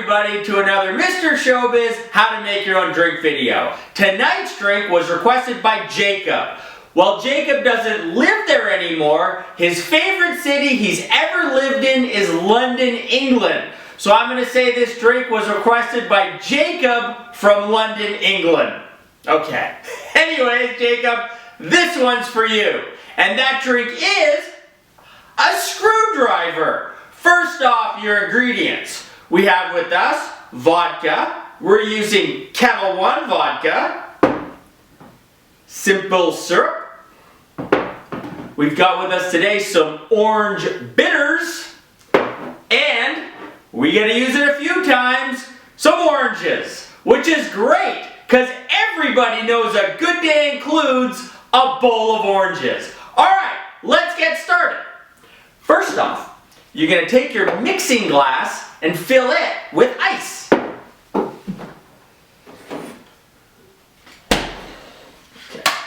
everybody to another Mr. ShoBiz How to Make Your Own Drink video. Tonight's drink was requested by Jacob. Well, Jacob doesn't live there anymore. His favorite city he's ever lived in is London, England. So I'm going to say this drink was requested by Jacob from London, England. Okay. Anyways, Jacob, this one's for you. And that drink is a screwdriver. First off, your ingredients. We have with us vodka. We're using Kettle One vodka. Simple syrup. We've got with us today some orange bitters. And we gotta use it a few times, some oranges. Which is great, because everybody knows a good day includes a bowl of oranges. Alright, let's get started. First off, you're going to take your mixing glass and fill it with ice. Okay.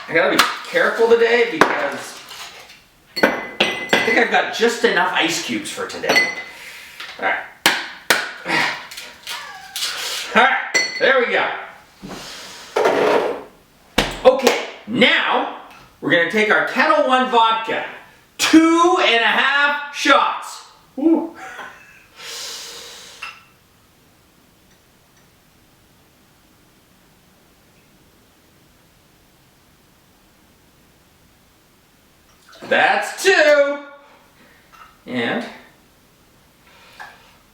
I gotta be careful today because I think I've got just enough ice cubes for today. Alright. Alright, there we go. Okay, now we're going to take our Kettle One vodka. 2.5 shots. Ooh. That's 2. And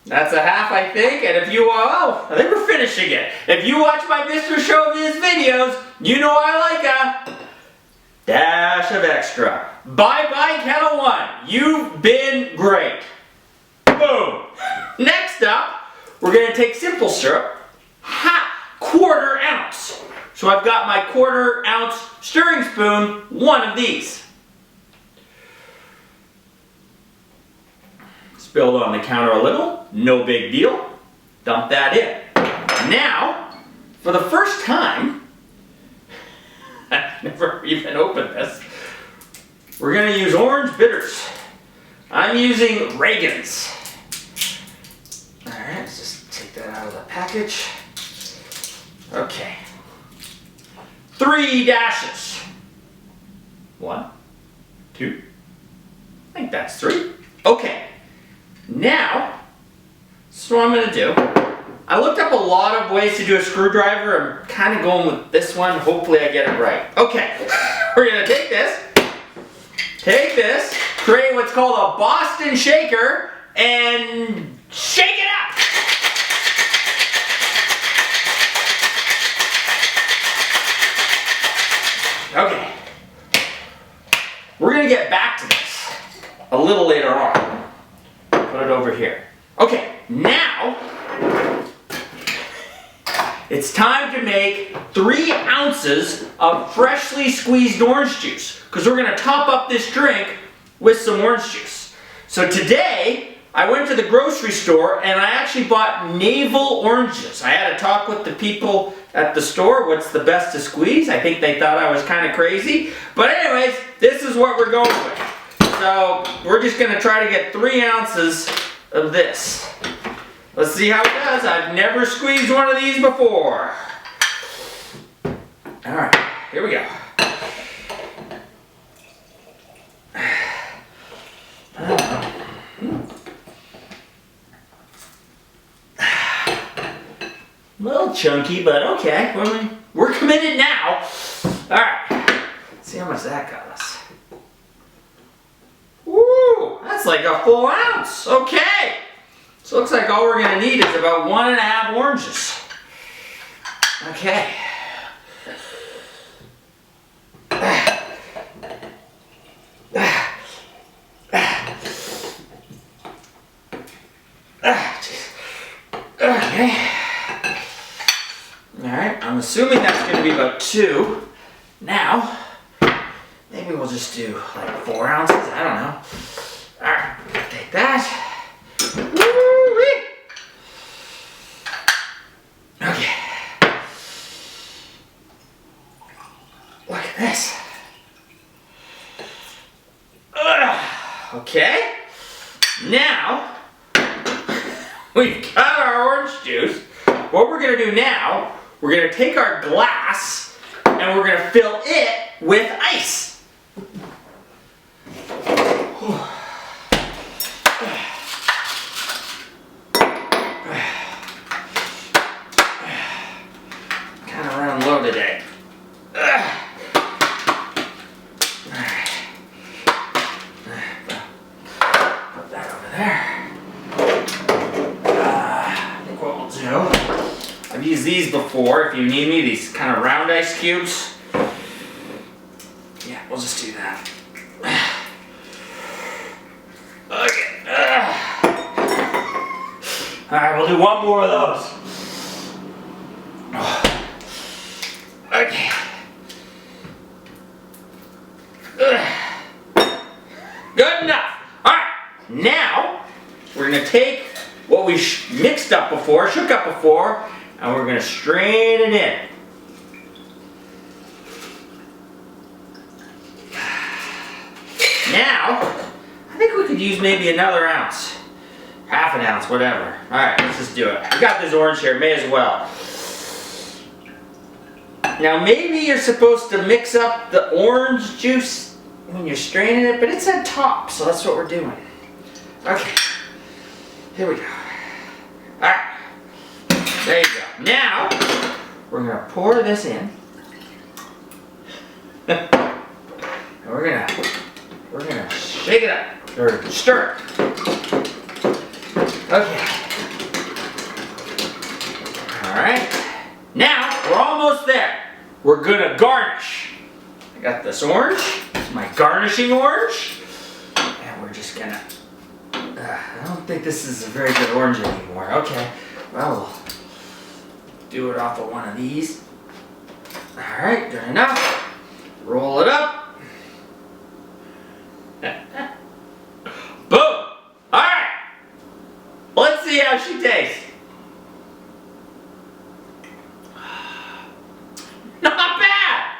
that's a half, I think. And if you, I think we're finishing it. If you watch my Mr. ShoBiz videos, you know I like a dash of extra. Bye-bye, Kettle One. You've been great. Boom. Next up, we're going to take simple syrup, quarter ounce. So I've got my quarter ounce stirring spoon, one of these. Spilled on the counter a little, no big deal. Dump that in. Now, for the first time, I've never even opened this. We're going to use orange bitters. I'm using Reagan's. Alright, let's just take that out of the package. Okay. 3 dashes. 1, 2. I think that's 3. Okay. Now, this is what I'm going to do. I looked up a lot of ways to do a screwdriver. I'm kind of going with this one. Hopefully I get it right. Okay. We're going to take this, create what's called a Boston shaker, and shake it up. Okay. We're going to get back to this a little later on. Put it over here. Okay, now it's time to make 3 ounces of freshly squeezed orange juice, because we're going to top up this drink with some orange juice. So today, I went to the grocery store and I actually bought navel oranges. I had a talk with the people at the store, what's the best to squeeze. I think they thought I was kind of crazy. But anyways, this is what we're going with. So we're just going to try to get 3 ounces of this. Let's see how it does. I've never squeezed one of these before. Alright, here we go. A little chunky, but okay. We're committed now. Alright, let's see how much that got us. Woo! That's like a full ounce. Okay. So it looks like all we're going to need is about 1.5 oranges. Okay. Okay. Alright, I'm assuming that's going to be about 2. Now, maybe we'll just do like 4 ounces. I don't know. Alright, take that. Woo-wee. Okay. Look at this. Okay. Now, we've got our orange juice. What we're gonna do now, we're gonna take our glass and we're gonna fill it with ice. Kind of running low today. Put that over there. I think what we'll do, I've used these before if you need me, these kind of round ice cubes. Yeah, we'll just do that. Okay. Alright, we'll do one more of those. Okay. Good enough. Alright, now we're going to take what we mixed up before, shook up before, and we're going to strain it in. Now, I think we could use maybe another ounce. Half an ounce, whatever. Alright, let's just do it. We got this orange here, may as well. Now maybe you're supposed to mix up the orange juice when you're straining it, but it's at top, so that's what we're doing. Okay, here we go. Alright, there you go. Now, we're going to pour this in. And we're going to shake it up, or stir it. Okay. Alright, now we're almost there. We're going to garnish. I got this orange, it's my garnishing orange, and we're just going to, I don't think this is a very good orange anymore. Okay, well, we'll do it off of one of these. Alright, good enough. Roll it up. Boom! Alright! Let's see how she tastes. Not bad!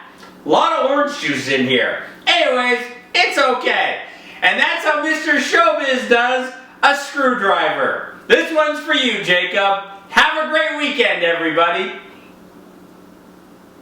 A lot of orange juice in here. Anyways, it's okay. And that's how Mr. ShoBiz does a screwdriver. This one's for you, Jacob. Have a great weekend, everybody.